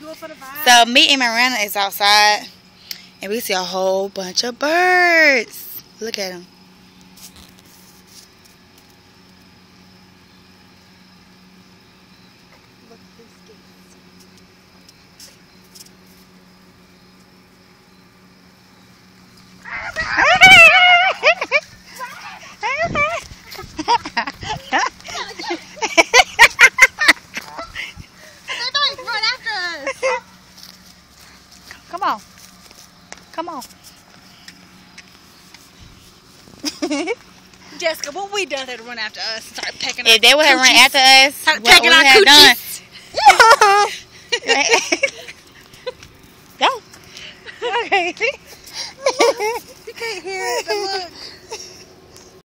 do it for the vibe. So me and Miranda is outside, and we see a whole bunch of birds. Look at them. Look at these Come on. Come on. Jessica, what we done had to run after us and start pecking If they would have run after us, start what pecking we our have done. coochies. Go. Okay. You can't hear it, but look.